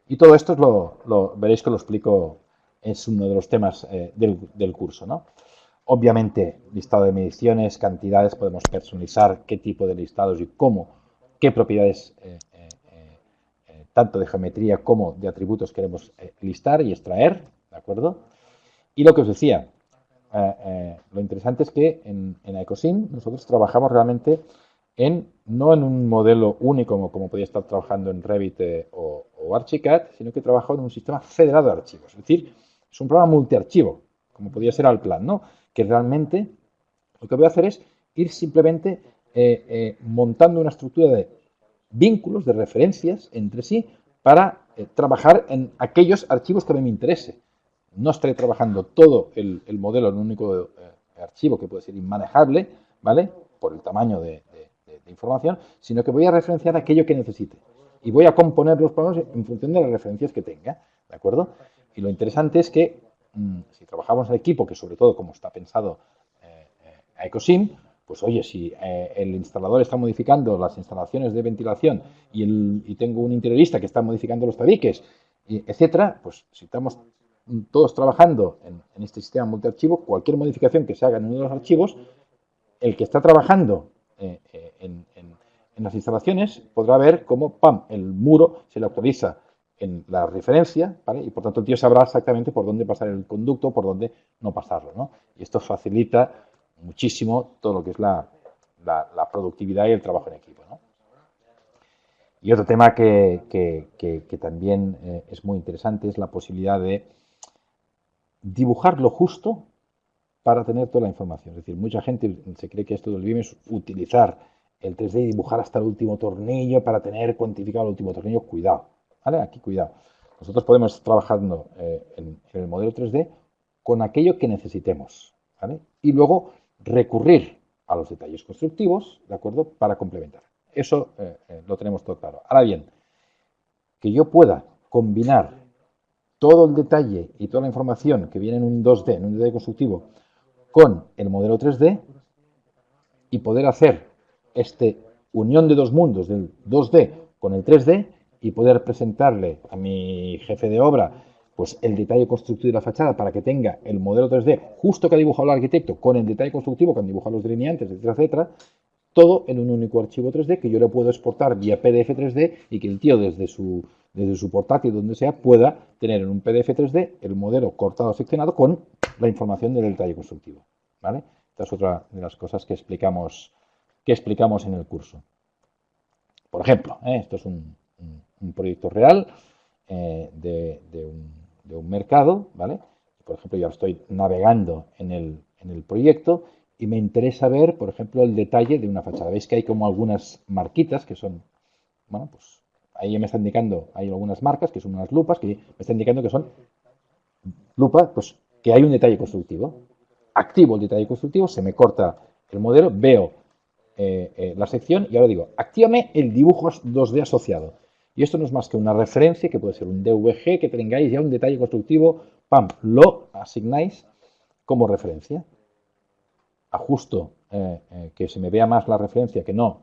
y todo esto veréis que lo explico, es uno de los temas del curso, ¿no? Obviamente, listado de mediciones, cantidades, podemos personalizar qué tipo de listados y cómo, qué propiedades, tanto de geometría como de atributos queremos listar y extraer, ¿de acuerdo? Y lo que os decía, lo interesante es que en Ecosim nosotros trabajamos realmente no en un modelo único como podía estar trabajando en Revit o Archicad, sino que trabajo en un sistema federado de archivos. Es decir, es un programa multiarchivo, como podía ser Alplan, ¿no? Que realmente lo que voy a hacer es ir simplemente montando una estructura de vínculos, de referencias entre sí, para trabajar en aquellos archivos que a mí me interese. No estaré trabajando todo el modelo en un único archivo que puede ser inmanejable, ¿vale? Por el tamaño de información, sino que voy a referenciar aquello que necesite. Y voy a componer los programas en función de las referencias que tenga, ¿de acuerdo? Y lo interesante es que si trabajamos en equipo, que sobre todo como está pensado a Ecosim, pues oye, si el instalador está modificando las instalaciones de ventilación y tengo un interiorista que está modificando los tabiques, etcétera, pues si estamos todos trabajando en este sistema multiarchivo, cualquier modificación que se haga en uno de los archivos, el que está trabajando en las instalaciones podrá ver cómo, ¡pam!, el muro se le actualiza en la referencia, ¿vale? Y por tanto el tío sabrá exactamente por dónde pasar el conducto, por dónde no pasarlo, ¿no? Y esto facilita muchísimo todo lo que es la productividad y el trabajo en equipo, ¿no? Y otro tema que también es muy interesante es la posibilidad de dibujar lo justo para tener toda la información. Es decir, mucha gente se cree que esto del BIM es utilizar el 3D y dibujar hasta el último tornillo para tener cuantificado el último tornillo. Cuidado, ¿vale? Aquí cuidado. Nosotros podemos estar trabajando en el modelo 3D con aquello que necesitemos, ¿vale? Y luego recurrir a los detalles constructivos, ¿de acuerdo?, para complementar. Eso lo tenemos todo claro. Ahora bien, que yo pueda combinar todo el detalle y toda la información que viene en un 2D, en un detalle constructivo, con el modelo 3D y poder hacer este unión de dos mundos, del 2D con el 3D, y poder presentarle a mi jefe de obra pues el detalle constructivo de la fachada para que tenga el modelo 3D justo que ha dibujado el arquitecto con el detalle constructivo que han dibujado los delineantes, etcétera, etcétera, todo en un único archivo 3D que yo lo puedo exportar vía PDF 3D y que el tío desde su portátil, donde sea, pueda tener en un PDF 3D el modelo cortado, seccionado con la información del detalle constructivo, ¿vale? Esta es otra de las cosas que explicamos en el curso. Por ejemplo, esto es un proyecto real de un mercado, ¿vale? Por ejemplo, yo estoy navegando en el proyecto y me interesa ver, por ejemplo, el detalle de una fachada. Veis que hay como algunas marquitas que son, bueno, pues ahí me está indicando, hay algunas marcas que son unas lupas que me están indicando que son lupas, pues que hay un detalle constructivo. Activo el detalle constructivo, se me corta el modelo, veo la sección y ahora digo, actívame el dibujo 2D asociado. Y esto no es más que una referencia, que puede ser un DVG, que tengáis ya un detalle constructivo, pam, lo asignáis como referencia. Ajusto que se me vea más la referencia que no,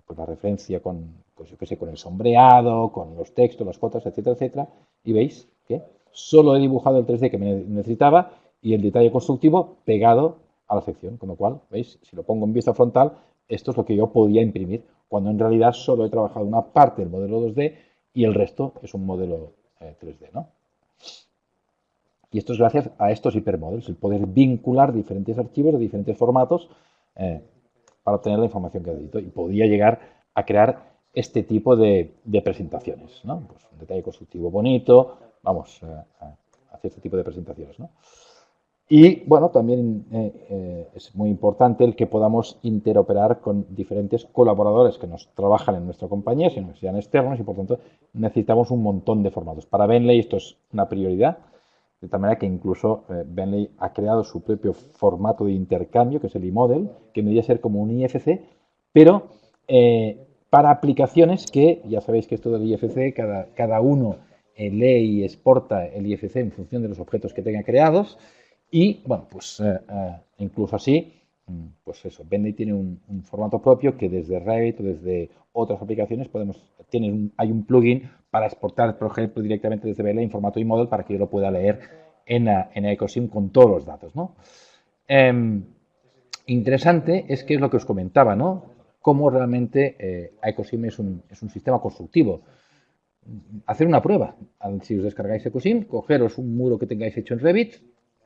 pues la referencia con, pues yo qué sé, con el sombreado, con los textos, las fotos, etcétera, etcétera. Y veis que solo he dibujado el 3D que me necesitaba y el detalle constructivo pegado a la sección, con lo cual, veis, si lo pongo en vista frontal, esto es lo que yo podía imprimir, cuando en realidad solo he trabajado una parte del modelo 2D y el resto es un modelo 3D, ¿no? Y esto es gracias a estos hipermodels, el poder vincular diferentes archivos de diferentes formatos para obtener la información que necesito. Y podría llegar a crear este tipo de presentaciones, ¿no? Pues un detalle constructivo bonito, vamos a hacer este tipo de presentaciones, ¿no? Y, bueno, también es muy importante el que podamos interoperar con diferentes colaboradores que nos trabajan en nuestra compañía, sino que sean externos, y, por tanto, necesitamos un montón de formatos. Para Bentley esto es una prioridad, de tal manera que incluso Bentley ha creado su propio formato de intercambio, que es el eModel, que debería ser como un IFC, pero para aplicaciones que, ya sabéis que esto del IFC, cada uno lee y exporta el IFC en función de los objetos que tenga creados. Y, bueno, pues incluso así, pues eso, Bentley tiene un formato propio que desde Revit o desde otras aplicaciones hay un plugin para exportar, por ejemplo, directamente desde Bentley en formato eModel para que yo lo pueda leer en EcoSim con todos los datos, ¿no? Interesante es que es lo que os comentaba, ¿no? Cómo realmente EcoSim es un sistema constructivo. Hacer una prueba. Si os descargáis EcoSim, cogeros un muro que tengáis hecho en Revit,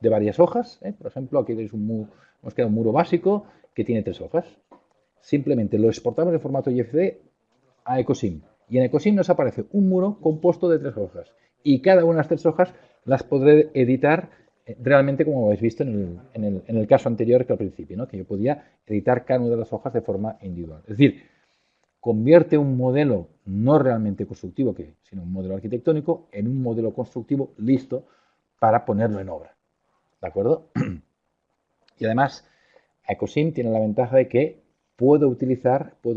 de varias hojas. Por ejemplo, aquí tenéis nos queda un muro básico que tiene 3 hojas. Simplemente lo exportamos en formato IFC a EcoSim. Y en EcoSim nos aparece un muro compuesto de 3 hojas. Y cada una de las 3 hojas las podré editar realmente como habéis visto en el caso anterior que al principio, ¿no? Que yo podía editar cada una de las hojas de forma individual. Es decir, convierte un modelo no realmente constructivo, sino un modelo arquitectónico, en un modelo constructivo listo para ponerlo en obra. ¿De acuerdo? Y además, EcoSim tiene la ventaja de que puedo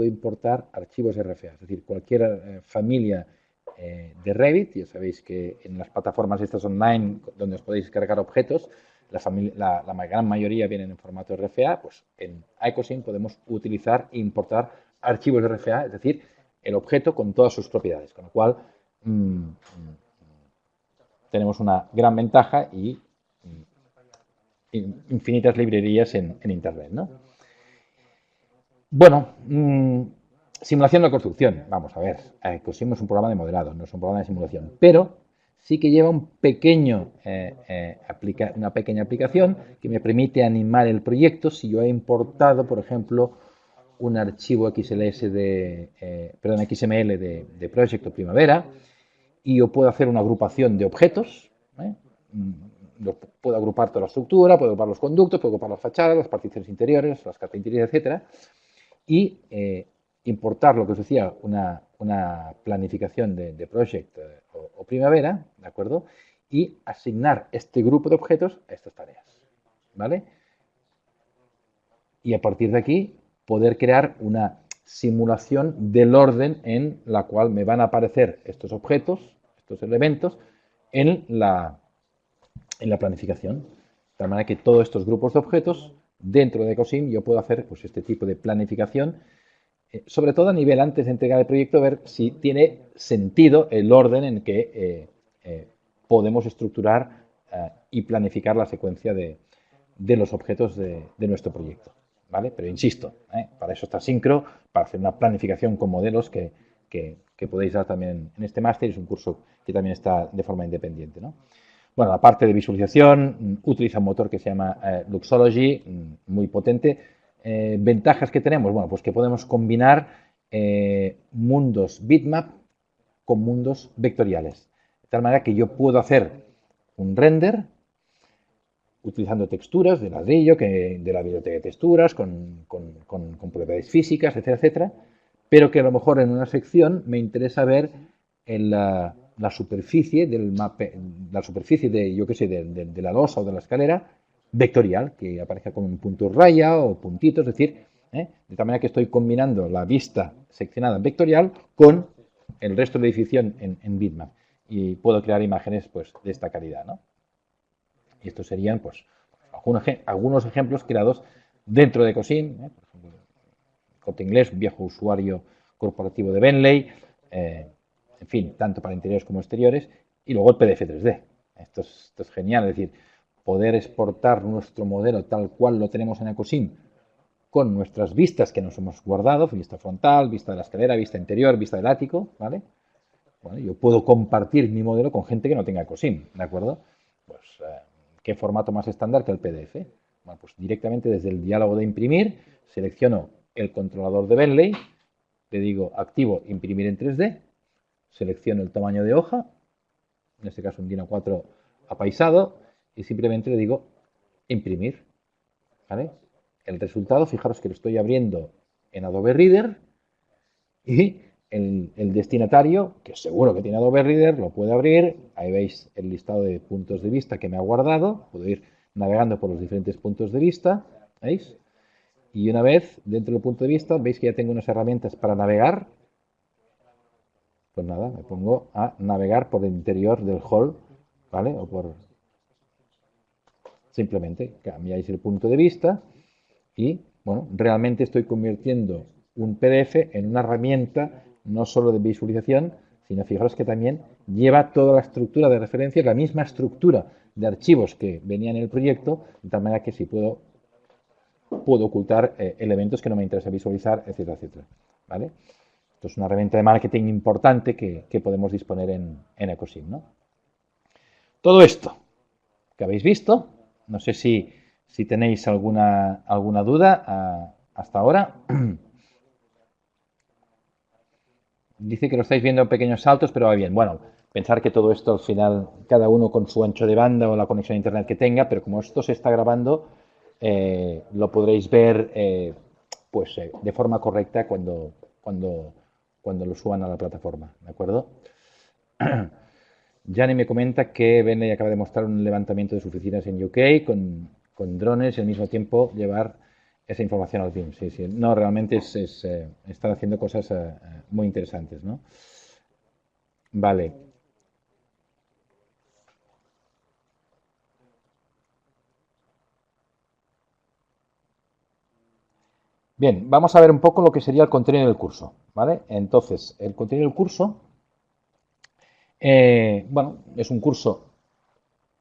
importar archivos RFA, es decir, cualquier familia de Revit. Ya sabéis que en las plataformas estas online donde os podéis cargar objetos, la gran mayoría vienen en formato RFA, pues en EcoSim podemos utilizar e importar archivos RFA, es decir, el objeto con todas sus propiedades, con lo cual tenemos una gran ventaja y infinitas librerías en Internet, ¿no? Bueno, simulación de construcción. Vamos a ver, EcoSim es un programa de modelado, no es un programa de simulación, pero sí que lleva una pequeña aplicación que me permite animar el proyecto si yo he importado, por ejemplo, un archivo XML de Proyecto Primavera, y yo puedo hacer una agrupación de objetos. Puedo agrupar toda la estructura, puedo agrupar los conductos, puedo agrupar las fachadas, las particiones interiores, las capas interiores, etcétera, y importar lo que os decía, una planificación de Project o Primavera, ¿de acuerdo? Y asignar este grupo de objetos a estas tareas, ¿vale? Y a partir de aquí poder crear una simulación del orden en la cual me van a aparecer estos objetos, estos elementos, en la planificación. De tal manera que todos estos grupos de objetos, dentro de EcoSim, yo puedo hacer pues, este tipo de planificación, sobre todo a nivel antes de entregar el proyecto, ver si tiene sentido el orden en que podemos estructurar y planificar la secuencia de los objetos de nuestro proyecto. ¿Vale? Pero insisto, para eso está Syncro, para hacer una planificación con modelos que podéis dar también en este máster. Es un curso que también está de forma independiente, ¿no? Bueno, la parte de visualización utiliza un motor que se llama Luxology, muy potente. Ventajas que tenemos, bueno, pues que podemos combinar mundos bitmap con mundos vectoriales. De tal manera que yo puedo hacer un render utilizando texturas de ladrillo, de la biblioteca de texturas, con propiedades físicas, etcétera, etcétera, pero que a lo mejor en una sección me interesa ver la superficie de, yo qué sé, de la losa o de la escalera vectorial, que aparezca con un punto raya o puntitos, es decir, de tal manera que estoy combinando la vista seccionada vectorial con el resto de la edificio en bitmap, y puedo crear imágenes pues de esta calidad, ¿no? Y estos serían pues algunos ejemplos creados dentro de EcoSim, por ejemplo, Corte Inglés, un viejo usuario corporativo de Bentley, en fin, tanto para interiores como exteriores, y luego el PDF 3D. Esto es genial, es decir, poder exportar nuestro modelo tal cual lo tenemos en EcoSim con nuestras vistas que nos hemos guardado, vista frontal, vista de la escalera, vista interior, vista del ático, ¿vale? Bueno, yo puedo compartir mi modelo con gente que no tenga COSIM, ¿de acuerdo? Pues, ¿qué formato más estándar que el PDF? Bueno, pues directamente desde el diálogo de imprimir, selecciono el controlador de Bentley, le digo activo imprimir en 3D, selecciono el tamaño de hoja, en este caso un DIN A4 apaisado, y simplemente le digo imprimir. ¿Vale? El resultado, fijaros que lo estoy abriendo en Adobe Reader y el destinatario, que seguro que tiene Adobe Reader, lo puede abrir. Ahí veis el listado de puntos de vista que me ha guardado. Puedo ir navegando por los diferentes puntos de vista. ¿Veis? Y una vez dentro del punto de vista, veis que ya tengo unas herramientas para navegar. Pues nada, me pongo a navegar por el interior del hall, ¿vale? O por... Simplemente cambiáis el punto de vista y, bueno, realmente estoy convirtiendo un PDF en una herramienta no solo de visualización, sino fijaros que también lleva toda la estructura de referencia, la misma estructura de archivos que venía en el proyecto, de tal manera que si puedo ocultar elementos que no me interesa visualizar, etcétera, etcétera. ¿Vale? Esto es una herramienta de marketing importante que podemos disponer en Ecosim, ¿no? Todo esto que habéis visto, no sé si tenéis alguna duda hasta ahora. Dice que lo estáis viendo en pequeños saltos, pero va bien. Bueno, pensar que todo esto al final, cada uno con su ancho de banda o la conexión a internet que tenga, pero como esto se está grabando, lo podréis ver de forma correcta cuando lo suban a la plataforma, ¿de acuerdo? Gianni me comenta que Bentley acaba de mostrar un levantamiento de sus oficinas en UK con drones y al mismo tiempo llevar esa información al BIM. Sí, sí. No, realmente están haciendo cosas muy interesantes, ¿no? Vale. Bien, vamos a ver un poco lo que sería el contenido del curso, ¿vale? Entonces, el contenido del curso, bueno, es un curso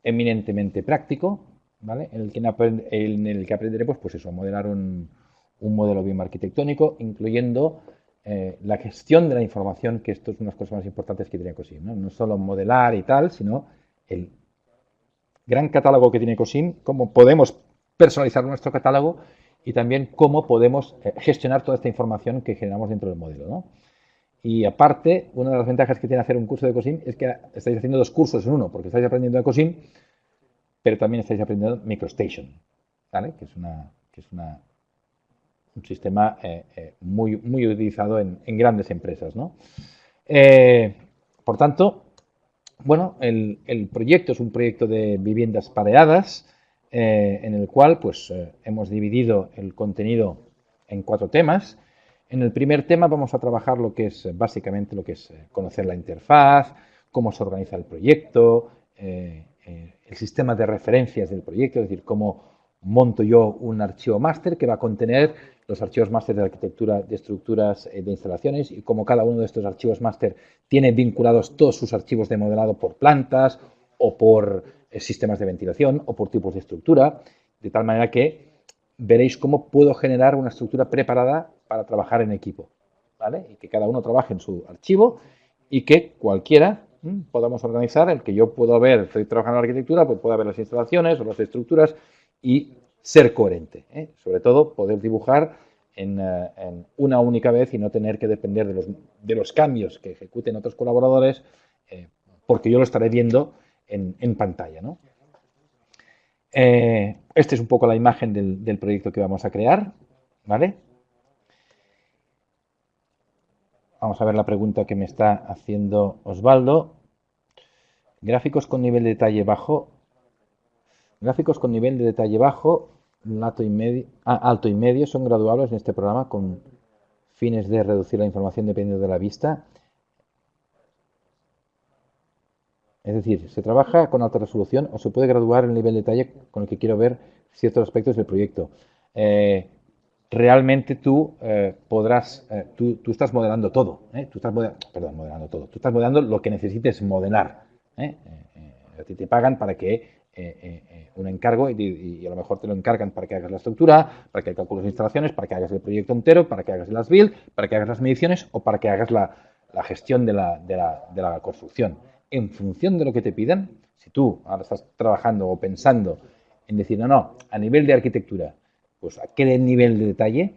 eminentemente práctico, ¿vale? En el que aprenderemos, pues eso, a modelar un modelo BIM arquitectónico, incluyendo la gestión de la información, que esto es una de las cosas más importantes que tiene COSIM, ¿no? No solo modelar y tal, sino el gran catálogo que tiene COSIM, cómo podemos personalizar nuestro catálogo y también cómo podemos gestionar toda esta información que generamos dentro del modelo, ¿no? Y aparte, una de las ventajas que tiene hacer un curso de COSIM es que estáis haciendo dos cursos en uno, porque estáis aprendiendo de COSIM, pero también estáis aprendiendo MicroStation, ¿vale? Que es un sistema muy, muy utilizado en grandes empresas, ¿no? Por tanto, bueno, el proyecto es un proyecto de viviendas pareadas, en el cual pues hemos dividido el contenido en 4 temas. En el primer tema vamos a trabajar lo que es básicamente lo que es conocer la interfaz, cómo se organiza el proyecto, el sistema de referencias del proyecto, es decir, cómo monto yo un archivo máster que va a contener los archivos máster de arquitectura, de estructuras, de instalaciones y cómo cada uno de estos archivos máster tiene vinculados todos sus archivos de modelado por plantas o por sistemas de ventilación o por tipos de estructura, de tal manera que veréis cómo puedo generar una estructura preparada para trabajar en equipo, ¿vale? Y que cada uno trabaje en su archivo y que cualquiera podamos organizar, el que yo puedo ver, estoy trabajando en arquitectura, pues pueda ver las instalaciones o las estructuras y ser coherente, ¿eh? Sobre todo poder dibujar en una única vez y no tener que depender de los cambios que ejecuten otros colaboradores, porque yo lo estaré viendo en pantalla, ¿no? Esta es un poco la imagen del proyecto que vamos a crear, ¿vale? Vamos a ver la pregunta que me está haciendo Osvaldo. Gráficos con nivel de detalle bajo. Gráficos con nivel de detalle bajo, alto y medio son graduables en este programa con fines de reducir la información dependiendo de la vista. Es decir, se trabaja con alta resolución o se puede graduar el nivel de detalle con el que quiero ver ciertos aspectos del proyecto. Realmente tú podrás, tú estás modelando todo, tú estás modelando todo, tú estás modelando lo que necesites modelar. A ti te pagan para que un encargo y a lo mejor te lo encargan para que hagas la estructura, para que calcules instalaciones, para que hagas el proyecto entero, para que hagas las build, para que hagas las mediciones o para que hagas la la gestión de la construcción. En función de lo que te pidan, si tú ahora estás trabajando o pensando en decir, no, a nivel de arquitectura, pues a qué nivel de detalle,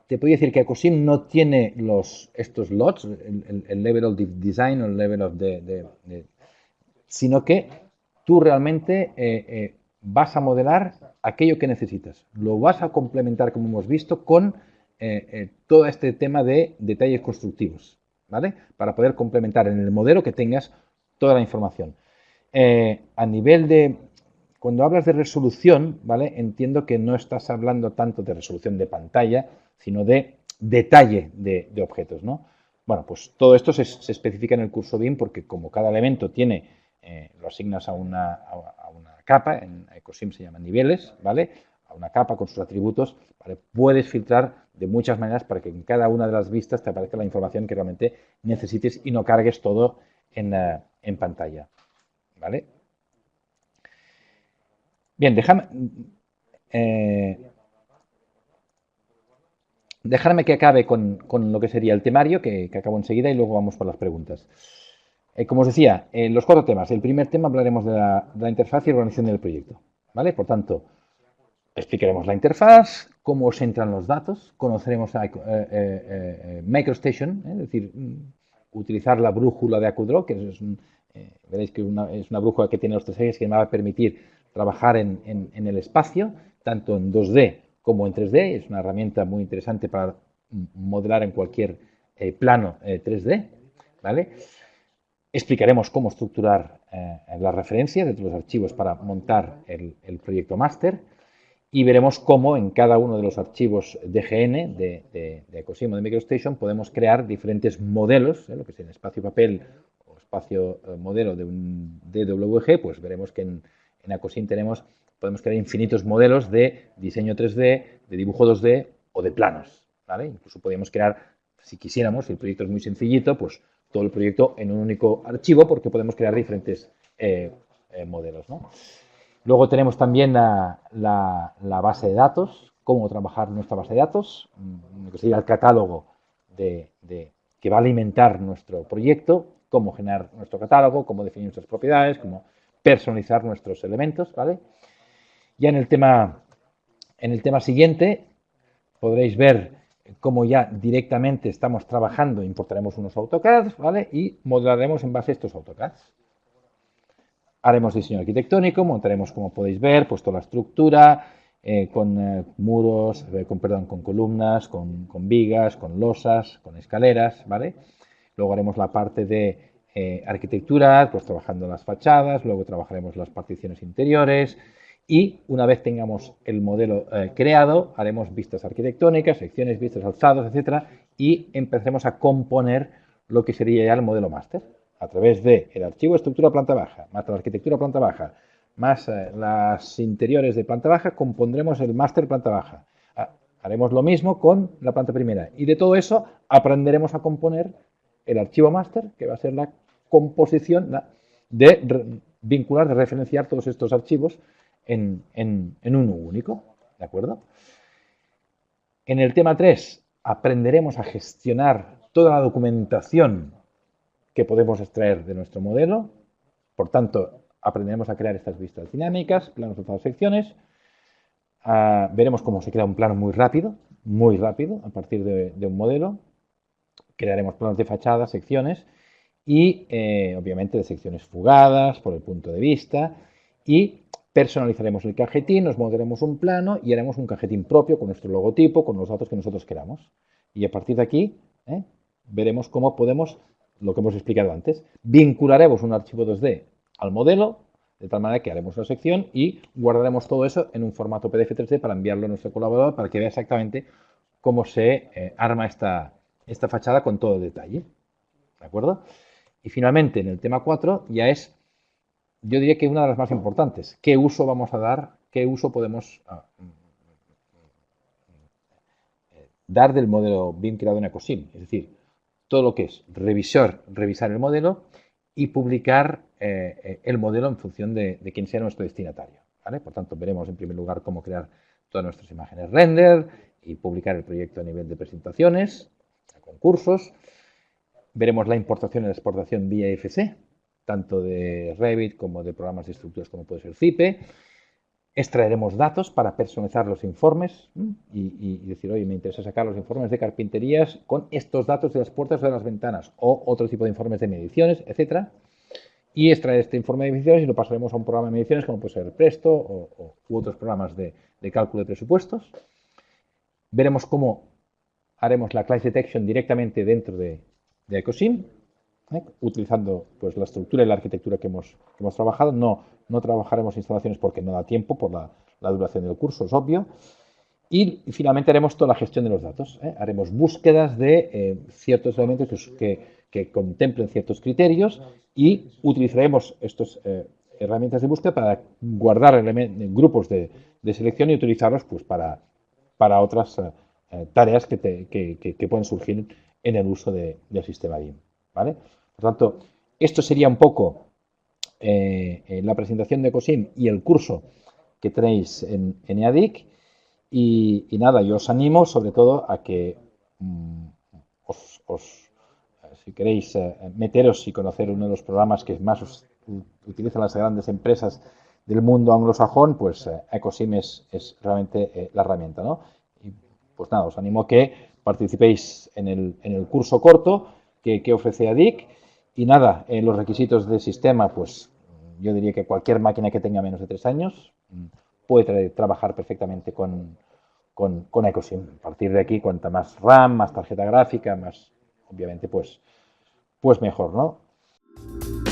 te puedo decir que Ecosim no tiene estos lots, el level of design o el level of sino que tú realmente vas a modelar aquello que necesitas. Lo vas a complementar, como hemos visto, con todo este tema de detalles constructivos, ¿vale? Para poder complementar en el modelo que tengas toda la información. A nivel de, cuando hablas de resolución, ¿vale? Entiendo que no estás hablando tanto de resolución de pantalla, sino de detalle de objetos, ¿no? Bueno, pues todo esto se especifica en el curso BIM porque como cada elemento tiene, lo asignas a una capa, en Ecosim se llaman niveles, ¿vale? A una capa con sus atributos, ¿vale? Puedes filtrar de muchas maneras para que en cada una de las vistas te aparezca la información que realmente necesites y no cargues todo en pantalla, ¿vale? Bien, dejarme que acabe con lo que sería el temario, que acabo enseguida, y luego vamos por las preguntas. Como os decía, los 4 temas. El primer tema hablaremos de la interfaz y organización del proyecto, ¿vale? Por tanto, explicaremos la interfaz, cómo se entran los datos, conoceremos a MicroStation, es decir, utilizar la brújula de AcuDraw, que veréis que es una brújula que tiene los 3 ejes que me va a permitir trabajar en el espacio, tanto en 2D como en 3D. Es una herramienta muy interesante para modelar en cualquier plano 3D, ¿vale? Explicaremos cómo estructurar las referencias de los archivos para montar el proyecto máster y veremos cómo en cada uno de los archivos DGN de Ecosim o de MicroStation podemos crear diferentes modelos, lo que es el espacio papel o espacio modelo de un DWG, pues veremos que en Ecosim podemos crear infinitos modelos de diseño 3D, de dibujo 2D o de planos, ¿vale? Incluso podemos crear, si quisiéramos, si el proyecto es muy sencillito, pues todo el proyecto en un único archivo porque podemos crear diferentes modelos, ¿no? Luego tenemos también la base de datos, cómo trabajar nuestra base de datos, que sería el catálogo que va a alimentar nuestro proyecto, cómo generar nuestro catálogo, cómo definir nuestras propiedades, cómo personalizar nuestros elementos, ¿vale? Ya en el tema siguiente podréis ver cómo ya directamente estamos trabajando, importaremos unos AutoCAD, ¿vale? Y modelaremos en base a estos AutoCADs. Haremos diseño arquitectónico, montaremos, como podéis ver, pues toda la estructura, con muros, con columnas, con vigas, con losas, con escaleras, ¿vale? Luego haremos la parte de arquitectura, pues trabajando las fachadas, luego trabajaremos las particiones interiores y una vez tengamos el modelo creado, haremos vistas arquitectónicas, secciones, vistas, alzados, etcétera, y empezaremos a componer lo que sería ya el modelo máster a través de el archivo estructura planta baja, más la arquitectura planta baja, más las interiores de planta baja, compondremos el máster planta baja. Haremos lo mismo con la planta primera y de todo eso aprenderemos a componer el archivo máster, que va a ser la composición de vincular, de referenciar todos estos archivos en uno único, ¿de acuerdo? En el tema 3 aprenderemos a gestionar toda la documentación que podemos extraer de nuestro modelo. Por tanto, aprenderemos a crear estas vistas dinámicas, planos de secciones. Veremos cómo se crea un plano muy rápido, a partir de un modelo. Crearemos planos de fachada, secciones y, obviamente, de secciones fugadas por el punto de vista. Y personalizaremos el cajetín, nos modelaremos un plano y haremos un cajetín propio con nuestro logotipo, con los datos que nosotros queramos. Y a partir de aquí, veremos cómo podemos, lo que hemos explicado antes, vincularemos un archivo 2D al modelo, de tal manera que haremos una sección y guardaremos todo eso en un formato PDF 3D para enviarlo a nuestro colaborador para que vea exactamente cómo se arma esta fachada con todo detalle. ¿De acuerdo? Y finalmente, en el tema 4, ya es, yo diría que una de las más importantes. ¿Qué uso vamos a dar? ¿Qué uso podemos dar del modelo BIM creado en Ecosim? Es decir, todo lo que es revisar el modelo y publicar el modelo en función de quién sea nuestro destinatario, ¿vale? Por tanto, veremos en primer lugar cómo crear todas nuestras imágenes render y publicar el proyecto a nivel de presentaciones, concursos. Veremos la importación y la exportación vía IFC, tanto de Revit como de programas de estructuras como puede ser CIPE. Extraeremos datos para personalizar los informes y decir, oye, me interesa sacar los informes de carpinterías con estos datos de las puertas o de las ventanas o otro tipo de informes de mediciones, etcétera. Y extraer este informe de mediciones y lo pasaremos a un programa de mediciones como puede ser Presto u otros programas de cálculo de presupuestos. Veremos cómo haremos la class detection directamente dentro de Ecosim, utilizando pues, la estructura y la arquitectura que hemos trabajado. No trabajaremos instalaciones porque no da tiempo por la duración del curso, es obvio. Y finalmente haremos toda la gestión de los datos. Haremos búsquedas de ciertos elementos que contemplen ciertos criterios y utilizaremos estas herramientas de búsqueda para guardar grupos de selección y utilizarlos pues, para otras tareas que pueden surgir en el uso del sistema BIM. ¿Vale? Por tanto, esto sería un poco la presentación de Ecosim y el curso que tenéis en EADIC. Y nada, yo os animo sobre todo a que si queréis meteros y conocer uno de los programas que más utilizan las grandes empresas del mundo anglosajón, pues Ecosim es realmente la herramienta, ¿no? Y pues nada, os animo a que participéis en el curso corto que ofrece ADIC y nada, los requisitos del sistema, pues yo diría que cualquier máquina que tenga menos de 3 años puede trabajar perfectamente con Ecosim. A partir de aquí, cuanta más RAM, más tarjeta gráfica, más, obviamente, pues mejor, ¿no?